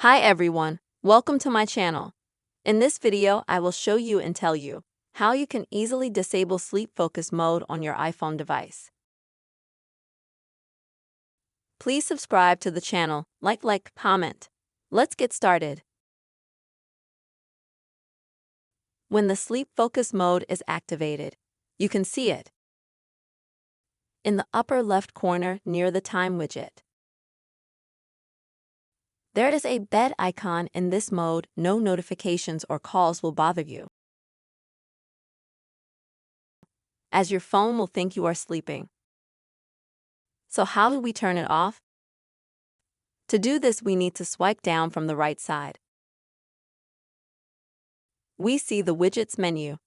Hi everyone, welcome to my channel. In this video, I will show you and tell you how you can easily disable sleep focus mode on your iPhone device. Please subscribe to the channel, comment. Let's get started. When the sleep focus mode is activated, you can see it in the upper left corner near the time widget. There is a bed icon. In this mode, no notifications or calls will bother you, as your phone will think you are sleeping. So how do we turn it off? To do this, we need to swipe down from the right side. We see the widgets menu.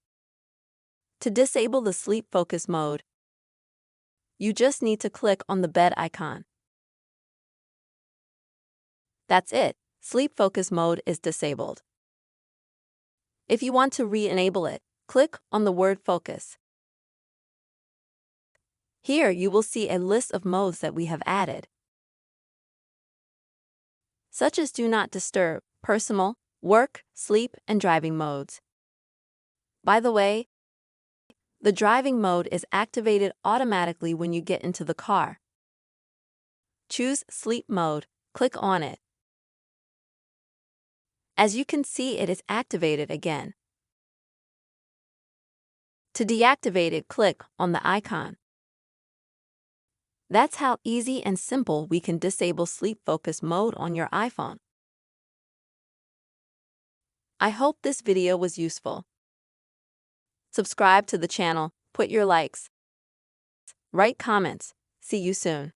To disable the sleep focus mode, you just need to click on the bed icon. That's it. Sleep focus mode is disabled. If you want to re-enable it, click on the word focus. Here you will see a list of modes that we have added, such as do not disturb, personal, work, sleep, and driving modes. By the way, the driving mode is activated automatically when you get into the car. Choose sleep mode, click on it. As you can see, it is activated again. To deactivate it, click on the icon. That's how easy and simple we can disable sleep focus mode on your iPhone. I hope this video was useful. Subscribe to the channel, put your likes, write comments. See you soon.